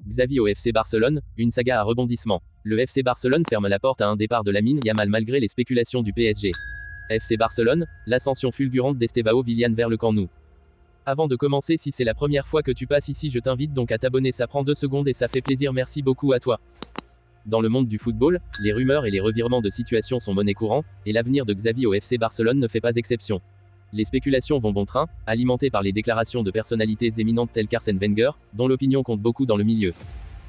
Xavi au FC Barcelone, une saga à rebondissement. Le FC Barcelone ferme la porte à un départ de Lamine Yamal malgré les spéculations du PSG. FC Barcelone, l'ascension fulgurante d'Estevao Willian vers le Camp Nou. Avant de commencer, si c'est la première fois que tu passes ici, je t'invite donc à t'abonner, ça prend 2 secondes et ça fait plaisir, merci beaucoup à toi. Dans le monde du football, les rumeurs et les revirements de situation sont monnaie courante, et l'avenir de Xavi au FC Barcelone ne fait pas exception. Les spéculations vont bon train, alimentées par les déclarations de personnalités éminentes telles qu'Arsène Wenger, dont l'opinion compte beaucoup dans le milieu.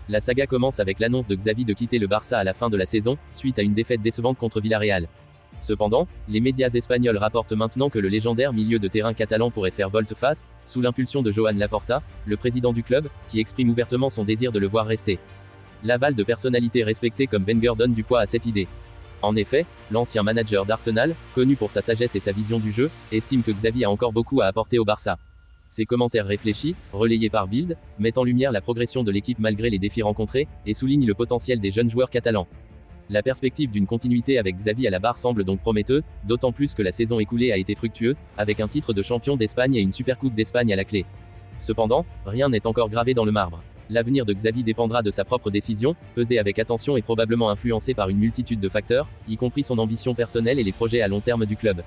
La saga commence avec l'annonce de Xavi de quitter le Barça à la fin de la saison, suite à une défaite décevante contre Villarreal. Cependant, les médias espagnols rapportent maintenant que le légendaire milieu de terrain catalan pourrait faire volte-face, sous l'impulsion de Joan Laporta, le président du club, qui exprime ouvertement son désir de le voir rester. L'aval de personnalités respectées comme Wenger donne du poids à cette idée. En effet, l'ancien manager d'Arsenal, connu pour sa sagesse et sa vision du jeu, estime que Xavi a encore beaucoup à apporter au Barça. Ses commentaires réfléchis, relayés par Bild, mettent en lumière la progression de l'équipe malgré les défis rencontrés, et soulignent le potentiel des jeunes joueurs catalans. La perspective d'une continuité avec Xavi à la barre semble donc prometteuse, d'autant plus que la saison écoulée a été fructueuse, avec un titre de champion d'Espagne et une Supercoupe d'Espagne à la clé. Cependant, rien n'est encore gravé dans le marbre. L'avenir de Xavi dépendra de sa propre décision, pesée avec attention et probablement influencée par une multitude de facteurs, y compris son ambition personnelle et les projets à long terme du club.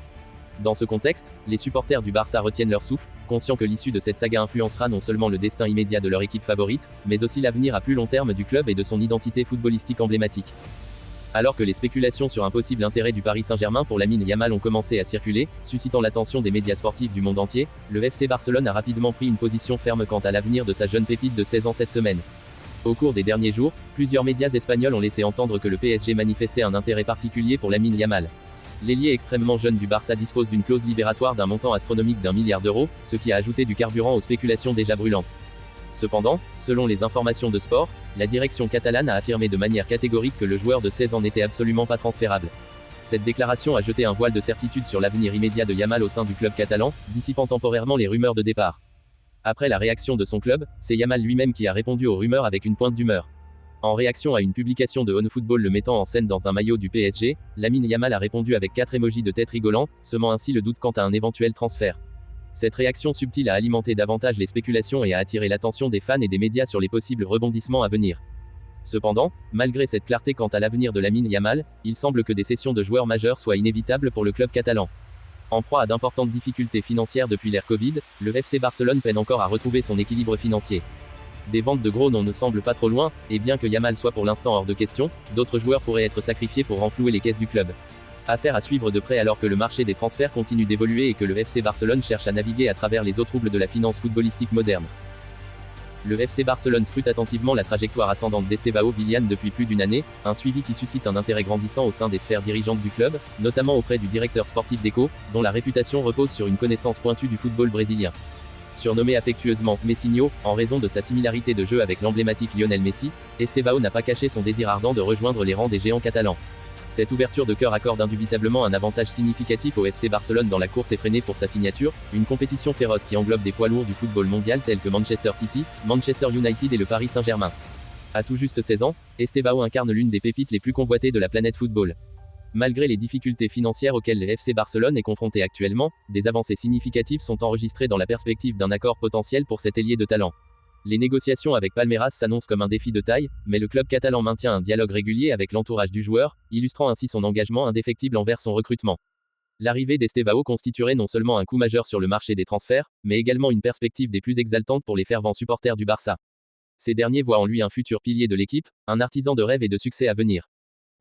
Dans ce contexte, les supporters du Barça retiennent leur souffle, conscients que l'issue de cette saga influencera non seulement le destin immédiat de leur équipe favorite, mais aussi l'avenir à plus long terme du club et de son identité footballistique emblématique. Alors que les spéculations sur un possible intérêt du Paris Saint-Germain pour Lamine Yamal ont commencé à circuler, suscitant l'attention des médias sportifs du monde entier, le FC Barcelone a rapidement pris une position ferme quant à l'avenir de sa jeune pépite de 16 ans cette semaine. Au cours des derniers jours, plusieurs médias espagnols ont laissé entendre que le PSG manifestait un intérêt particulier pour Lamine Yamal. L'ailier extrêmement jeune du Barça dispose d'une clause libératoire d'un montant astronomique d'1 milliard d'euros, ce qui a ajouté du carburant aux spéculations déjà brûlantes. Cependant, selon les informations de Sport, la direction catalane a affirmé de manière catégorique que le joueur de 16 ans n'était absolument pas transférable. Cette déclaration a jeté un voile de certitude sur l'avenir immédiat de Yamal au sein du club catalan, dissipant temporairement les rumeurs de départ. Après la réaction de son club, c'est Yamal lui-même qui a répondu aux rumeurs avec une pointe d'humeur. En réaction à une publication de OneFootball le mettant en scène dans un maillot du PSG, Lamine Yamal a répondu avec 4 émojis de tête rigolant, semant ainsi le doute quant à un éventuel transfert. Cette réaction subtile a alimenté davantage les spéculations et a attiré l'attention des fans et des médias sur les possibles rebondissements à venir. Cependant, malgré cette clarté quant à l'avenir de Lamine Yamal, il semble que des cessions de joueurs majeurs soient inévitables pour le club catalan. En proie à d'importantes difficultés financières depuis l'ère Covid, le FC Barcelone peine encore à retrouver son équilibre financier. Des ventes de gros noms ne semblent pas trop loin, et bien que Yamal soit pour l'instant hors de question, d'autres joueurs pourraient être sacrifiés pour renflouer les caisses du club. Affaire à suivre de près alors que le marché des transferts continue d'évoluer et que le FC Barcelone cherche à naviguer à travers les eaux troubles de la finance footballistique moderne. Le FC Barcelone scrute attentivement la trajectoire ascendante d'Estevao Willian depuis plus d'une année, un suivi qui suscite un intérêt grandissant au sein des sphères dirigeantes du club, notamment auprès du directeur sportif Deco, dont la réputation repose sur une connaissance pointue du football brésilien. Surnommé affectueusement Messinho, en raison de sa similarité de jeu avec l'emblématique Lionel Messi, Estevao n'a pas caché son désir ardent de rejoindre les rangs des géants catalans. Cette ouverture de cœur accorde indubitablement un avantage significatif au FC Barcelone dans la course effrénée pour sa signature, une compétition féroce qui englobe des poids lourds du football mondial tels que Manchester City, Manchester United et le Paris Saint-Germain. À tout juste 16 ans, Estevao incarne l'une des pépites les plus convoitées de la planète football. Malgré les difficultés financières auxquelles le FC Barcelone est confronté actuellement, des avancées significatives sont enregistrées dans la perspective d'un accord potentiel pour cet ailier de talent. Les négociations avec Palmeiras s'annoncent comme un défi de taille, mais le club catalan maintient un dialogue régulier avec l'entourage du joueur, illustrant ainsi son engagement indéfectible envers son recrutement. L'arrivée d'Estevao constituerait non seulement un coup majeur sur le marché des transferts, mais également une perspective des plus exaltantes pour les fervents supporters du Barça. Ces derniers voient en lui un futur pilier de l'équipe, un artisan de rêve et de succès à venir.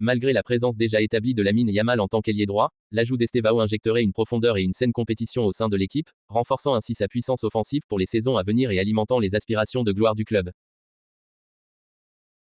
Malgré la présence déjà établie de Lamine Yamal en tant qu'ailier droit, l'ajout d'Estevao injecterait une profondeur et une saine compétition au sein de l'équipe, renforçant ainsi sa puissance offensive pour les saisons à venir et alimentant les aspirations de gloire du club.